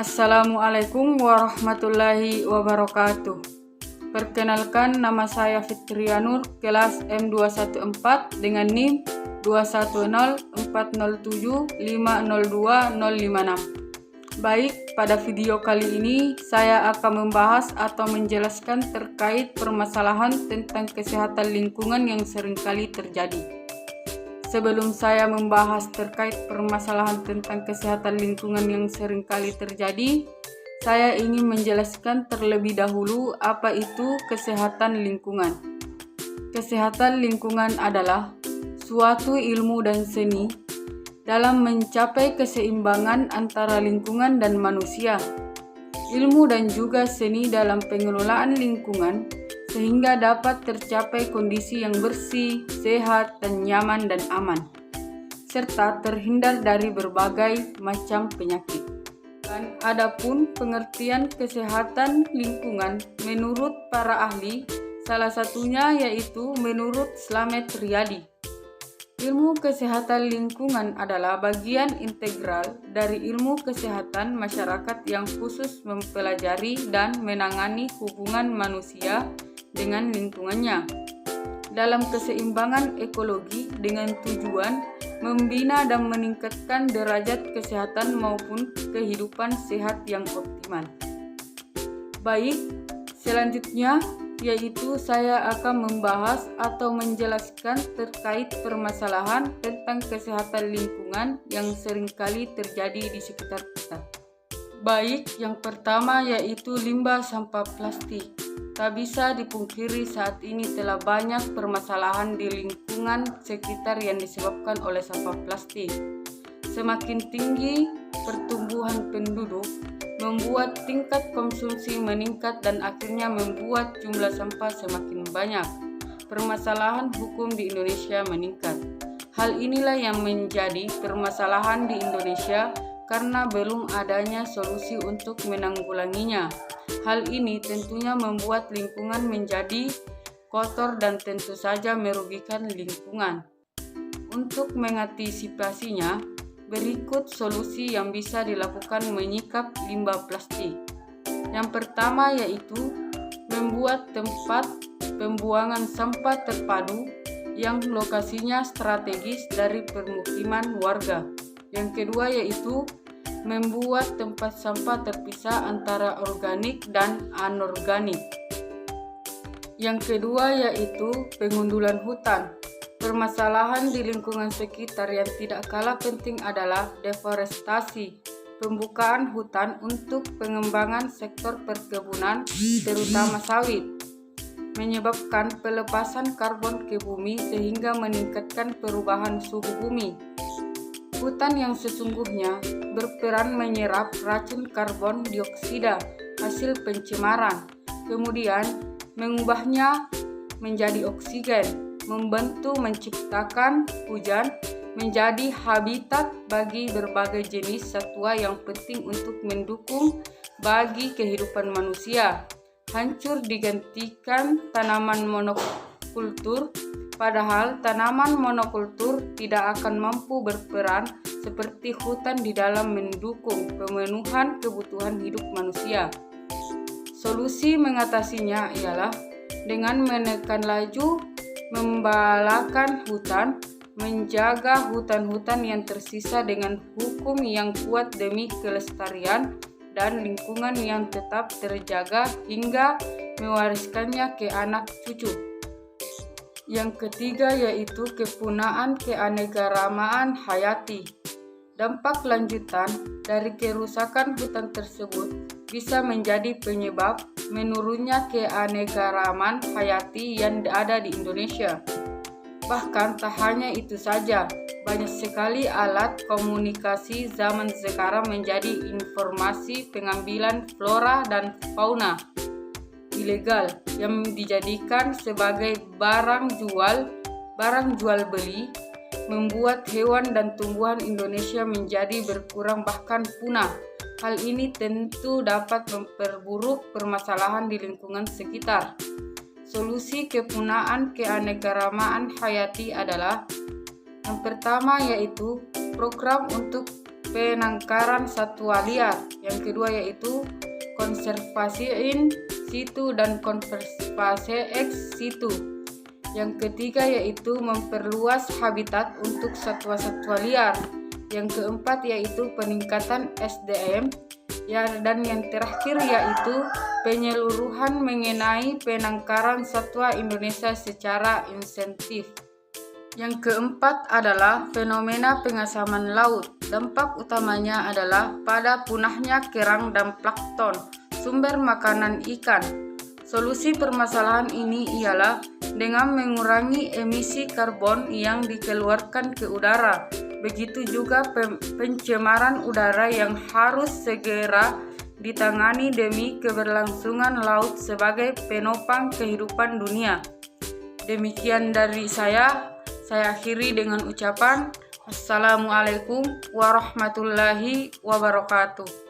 Assalamualaikum warahmatullahi wabarakatuh. Perkenalkan, nama saya Fitrianur, kelas M214 dengan NIM 21040750256. Baik, pada video kali ini saya akan membahas atau menjelaskan terkait permasalahan tentang kesehatan lingkungan yang seringkali terjadi. Sebelum saya membahas terkait permasalahan tentang kesehatan lingkungan yang seringkali terjadi, saya ingin menjelaskan terlebih dahulu apa itu kesehatan lingkungan. Kesehatan lingkungan adalah suatu ilmu dan seni dalam mencapai keseimbangan antara lingkungan dan manusia. Ilmu dan juga seni dalam pengelolaan lingkungan sehingga dapat tercapai kondisi yang bersih, sehat, dan nyaman dan aman, serta terhindar dari berbagai macam penyakit. Dan adapun pengertian kesehatan lingkungan menurut para ahli, salah satunya yaitu menurut Slamet Riyadi. Ilmu kesehatan lingkungan adalah bagian integral dari ilmu kesehatan masyarakat yang khusus mempelajari dan menangani hubungan manusia dengan lingkungannya dalam keseimbangan ekologi dengan tujuan membina dan meningkatkan derajat kesehatan maupun kehidupan sehat yang optimal. Baik, selanjutnya yaitu saya akan membahas atau menjelaskan terkait permasalahan tentang kesehatan lingkungan yang seringkali terjadi di sekitar kita. Baik, yang pertama yaitu limbah sampah plastik. Tak bisa dipungkiri saat ini telah banyak permasalahan di lingkungan sekitar yang disebabkan oleh sampah plastik. Semakin tinggi pertumbuhan penduduk, membuat tingkat konsumsi meningkat dan akhirnya membuat jumlah sampah semakin banyak. Permasalahan hukum di Indonesia meningkat. Hal inilah yang menjadi permasalahan di Indonesia karena belum adanya solusi untuk menanggulanginya. Hal ini tentunya membuat lingkungan menjadi kotor dan tentu saja merugikan lingkungan. Untuk mengantisipasinya, berikut solusi yang bisa dilakukan menyikap limbah plastik. Yang pertama yaitu membuat tempat pembuangan sampah terpadu yang lokasinya strategis dari permukiman warga. Yang kedua yaitu membuat tempat sampah terpisah antara organik dan anorganik. Yang kedua yaitu pengundulan hutan. Permasalahan di lingkungan sekitar yang tidak kalah penting adalah deforestasi, pembukaan hutan untuk pengembangan sektor perkebunan, terutama sawit, menyebabkan pelepasan karbon ke bumi sehingga meningkatkan perubahan suhu bumi. Hutan yang sesungguhnya berperan menyerap racun karbon dioksida hasil pencemaran, kemudian mengubahnya menjadi oksigen, membantu menciptakan hujan, menjadi habitat bagi berbagai jenis satwa yang penting untuk mendukung bagi kehidupan manusia. Hancur digantikan tanaman monokultur, padahal tanaman monokultur tidak akan mampu berperan seperti hutan di dalam mendukung pemenuhan kebutuhan hidup manusia. Solusi mengatasinya ialah dengan menekan laju membalakan hutan, menjaga hutan-hutan yang tersisa dengan hukum yang kuat demi kelestarian dan lingkungan yang tetap terjaga hingga mewariskannya ke anak cucu. Yang ketiga yaitu kepunaan keanekaragaman hayati. Dampak lanjutan dari kerusakan hutan tersebut bisa menjadi penyebab menurunnya keanekaragaman hayati yang ada di Indonesia. Bahkan tak hanya itu saja, banyak sekali alat komunikasi zaman sekarang menjadi informasi pengambilan flora dan fauna ilegal yang dijadikan sebagai barang jual beli, membuat hewan dan tumbuhan Indonesia menjadi berkurang bahkan punah. Hal ini tentu dapat memperburuk permasalahan di lingkungan sekitar. Solusi kepunaan keanekaragaman hayati adalah yang pertama yaitu program untuk penangkaran satwa liar. Yang kedua yaitu konservasi in situ dan konservasi ex situ. Yang ketiga yaitu memperluas habitat untuk satwa-satwa liar. Yang keempat yaitu peningkatan SDM. Dan yang terakhir yaitu penyeluruhan mengenai penangkaran satwa Indonesia secara insentif. Yang keempat adalah fenomena pengasaman laut. Dampak utamanya adalah pada punahnya kerang dan plankton, sumber makanan ikan. Solusi permasalahan ini ialah dengan mengurangi emisi karbon yang dikeluarkan ke udara. Begitu juga pencemaran udara yang harus segera ditangani demi keberlangsungan laut sebagai penopang kehidupan dunia. Demikian dari saya akhiri dengan ucapan Assalamualaikum warahmatullahi wabarakatuh.